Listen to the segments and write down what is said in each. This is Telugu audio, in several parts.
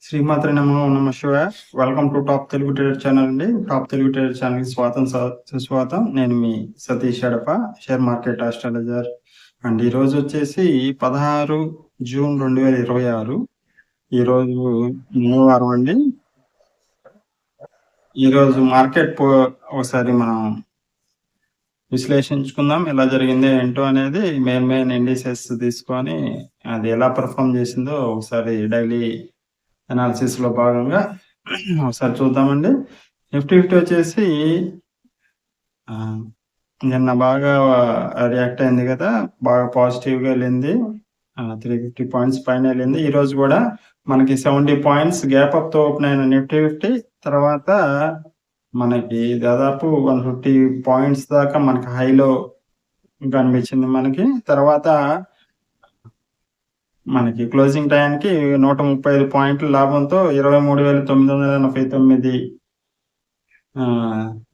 శ్రీమాత్రే నమః. ఓం నమః శివాయ. Welcome to top Telugu trader channel అండి. టాప్ తెలుగు ట్రేడర్ ఛానల్కి సుస్వాగతం. నేను మీ Satish Edapa, share market astrologer. And ఈరోజు వచ్చేసి 16 జూన్ 2026. ఈరోజు మంగళవారం అండి. ఈరోజు మార్కెట్ ఒకసారి మనం విశ్లేషించుకుందాం. ఎలా జరిగింది ఏంటో అనేది మెయిన్ ఇండిసెస్ తీసుకొని అది ఎలా పర్ఫామ్ చేసిందో ఒకసారి డైలీ అనాలిసిస్ లో భాగంగా ఒకసారి చూద్దామండి. నిఫ్టీ వచ్చేసి నిన్న బాగా రియాక్ట్ అయింది కదా, బాగా పాజిటివ్ గా వెళ్ళింది. 350 పాయింట్స్ పైన వెళ్ళింది. ఈ రోజు కూడా మనకి 70 పాయింట్స్ గ్యాప్ అప్ తో ఓపెన్ అయిన నిఫ్టీ తర్వాత మనకి దాదాపు 150 పాయింట్స్ దాకా మనకి హైలో కనిపించింది. మనకి తర్వాత మనకి క్లోజింగ్ టైంకి 135 పాయింట్ల లాభంతో 23,989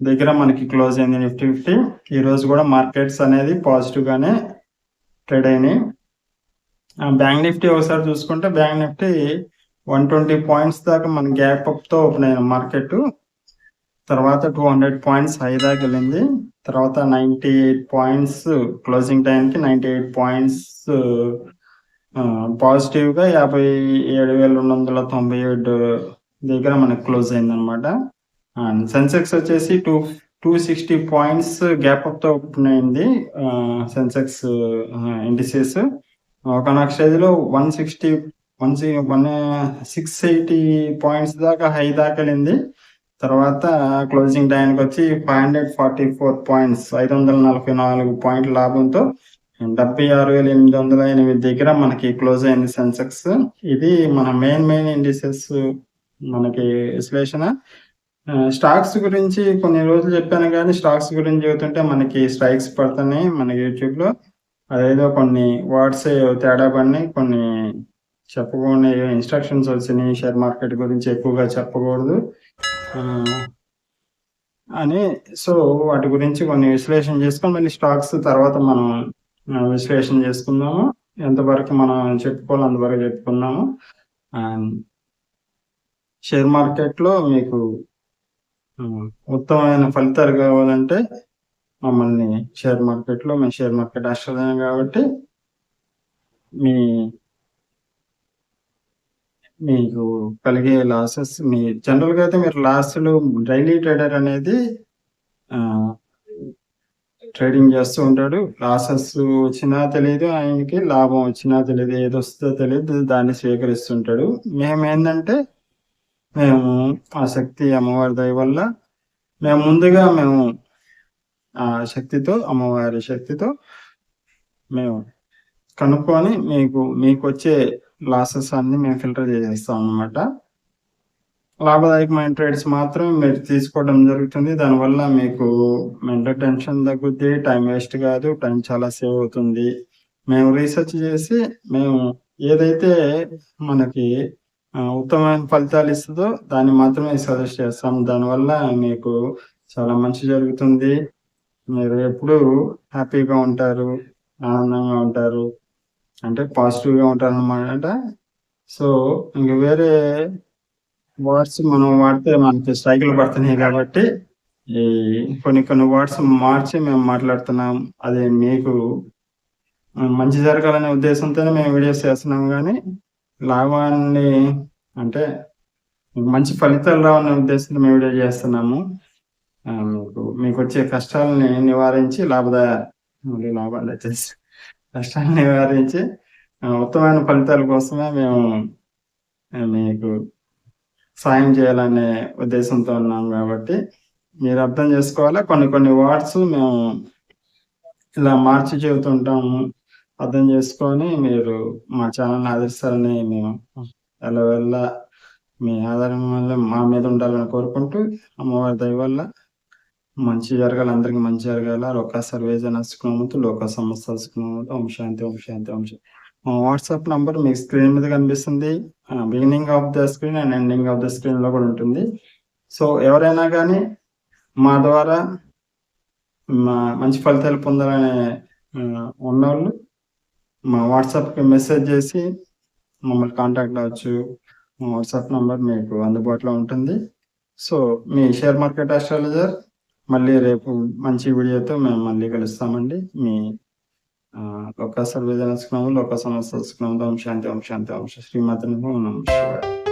దగ్గర మనకి క్లోజ్ అయింది నిఫ్టీ. ఈ రోజు కూడా మార్కెట్స్ అనేది పాజిటివ్ గానే ట్రేడ్ అయినాయి. బ్యాంక్ నిఫ్టీ ఒకసారి చూసుకుంటే బ్యాంక్ నిఫ్టీ 120 పాయింట్స్ దాకా మన గ్యాప్ అప్ తో ఓపెన్ అయిన మార్కెట్. తర్వాత 200 పాయింట్స్ హై దాకా వెళ్ళింది. తర్వాత 98 పాయింట్స్ క్లోజింగ్ టైంకి 98 పాయింట్స్ పాజిటివ్ గా 57,297 దగ్గర మనకు క్లోజ్ అయింది అనమాట. అండ్ సెన్సెక్స్ వచ్చేసి 260 పాయింట్స్ గ్యాప్ అప్ తో ఓపెన్ అయింది. సెన్సెక్స్ ఇండిసెస్ ఒక స్టేజ్ లో 680 పాయింట్స్ దాకా హై దాకా వెళ్ళింది. తర్వాత క్లోజింగ్ టైంకి వచ్చి 544 పాయింట్స్ 544 పాయింట్ల లాభంతో 76,808 దగ్గర మనకి క్లోజ్ అయింది సెన్సెక్స్. ఇది మన మెయిన్ ఇండిసెస్ మనకి విశ్లేషణ. స్టాక్స్ గురించి కొన్ని రోజులు చెప్పాను, కానీ స్టాక్స్ గురించి చెబుతుంటే మనకి స్ట్రైక్స్ పడుతున్నాయి మన యూట్యూబ్ లో. అదేదో కొన్ని వర్డ్స్ తేడా పడినాయి, కొన్ని చెప్పకూడని ఇన్స్ట్రక్షన్స్ వచ్చినాయి. షేర్ మార్కెట్ గురించి ఎక్కువగా చెప్పకూడదు అని. సో వాటి గురించి కొన్ని విశ్లేషణ చేసుకొని మళ్ళీ స్టాక్స్ తర్వాత మనం విశ్లేషణ చేసుకుందాము. ఎంతవరకు మనం చెప్పుకోవాలి అంతవరకు చెప్పుకుందాము. షేర్ మార్కెట్ లో మీకు ఉత్తమమైన ఫలితాలు కావాలంటే మమ్మల్ని షేర్ మార్కెట్ లో మేము షేర్ మార్కెట్ ఆస్ట్రాలజర్ కాబట్టి మీకు కలిగే లాసెస్ మీ జనరల్ గా అయితే మీరు లాస్లు డైలీ ట్రేడర్ అనేది ట్రేడింగ్ చేస్తూ ఉంటాడు. లాసెస్ వచ్చినా తెలియదు ఆయనకి, లాభం వచ్చినా తెలియదు, ఏది వస్తుందో తెలియదు, దాన్ని స్వీకరిస్తుంటాడు. ఏంటంటే మేము ఆ శక్తి అమ్మవారి దయ వల్ల మేము ముందుగా ఆ శక్తితో, అమ్మవారి శక్తితో మేము కనుక్కొని మీకు వచ్చే లాసెస్ అన్ని మేము ఫిల్టర్ చేసేస్తాం అన్నమాట. లాభదాయకమైన ట్రేడ్స్ మాత్రం మీరు తీసుకోవడం జరుగుతుంది. దానివల్ల మీకు మెంటల్ టెన్షన్ తగ్గుద్ది, టైం వేస్ట్ కాదు, టైం చాలా సేవ్ అవుతుంది. మేము రీసెర్చ్ చేసి మేము ఏదైతే మనకి ఉత్తమమైన ఫలితాలు ఇస్తుందో దాన్ని మాత్రమే సజెస్ట్ చేస్తాం. దానివల్ల మీకు చాలా మంచి జరుగుతుంది. మీరు ఎప్పుడు హ్యాపీగా ఉంటారు, ఆనందంగా ఉంటారు, అంటే పాజిటివ్గా ఉంటారు అన్నమాట. సో ఇంక వేరే వర్డ్స్ మనం వాడితే మనకి స్ట్రైకులు పడుతున్నాయి కాబట్టి ఈ కొన్ని వర్డ్స్ మార్చి మేము మాట్లాడుతున్నాం. అదే మీకు మంచి జరగాలనే ఉద్దేశంతోనే మేము వీడియోస్ చేస్తున్నాం, కానీ లాభాన్ని అంటే మంచి ఫలితాలు రావాలనే ఉద్దేశంతో మేము వీడియో చేస్తున్నాము. మీకు వచ్చే కష్టాలని నివారించి లాభాలు వచ్చేసి కష్టాలను నివారించి ఉత్తమమైన ఫలితాల కోసమే మేము మీకు సాయం చేయాలనే ఉద్దేశంతో ఉన్నాం. కాబట్టి మీరు అర్థం చేసుకోవాలా, కొన్ని వర్డ్స్ మేము ఇలా మార్చి చెబుతుంటాము. అర్థం చేసుకొని మీరు మా ఛానల్ని ఆదరిస్తారని మేము ఎలా మీ ఆధారం వల్ల మా మీద ఉండాలని కోరుకుంటూ, అమ్మవారి దయ వల్ల మంచి జరగాలి, అందరికి మంచి జరగాల. లోక సర్వేజన సుఖినోభవంతు, లోక సమస్త సుఖినోభవంతు. ఓం శాంతి, ఓం శాంతి, ఓం శాంతి. మా వాట్సాప్ నంబర్ మీకు స్క్రీన్ మీద కనిపిస్తుంది. Beginning of the screen and ending of the screen లో కూడా ఉంటుంది. సో ఎవరైనా కానీ మా ద్వారా మంచి ఫలితాలు పొందాలనే ఉన్నవాళ్ళు మా వాట్సాప్కి మెసేజ్ చేసి మమ్మల్ని కాంటాక్ట్ అవ్వచ్చు. మా వాట్సాప్ నంబర్ మీకు అందుబాటులో ఉంటుంది. సో, మీ షేర్ మార్కెట్ అస్ట్రాలజర్ మళ్ళీ రేపు మంచి వీడియోతో మేము మళ్ళీ కలుస్తామండి. మీ లోకా సర్వేజన సుఖినో లోకా సమస్త సుఖినో ఓం శాంతి ఓం శాంతి ఓం శ్రీమాత్రే నమః. ఓం నమః శివాయ.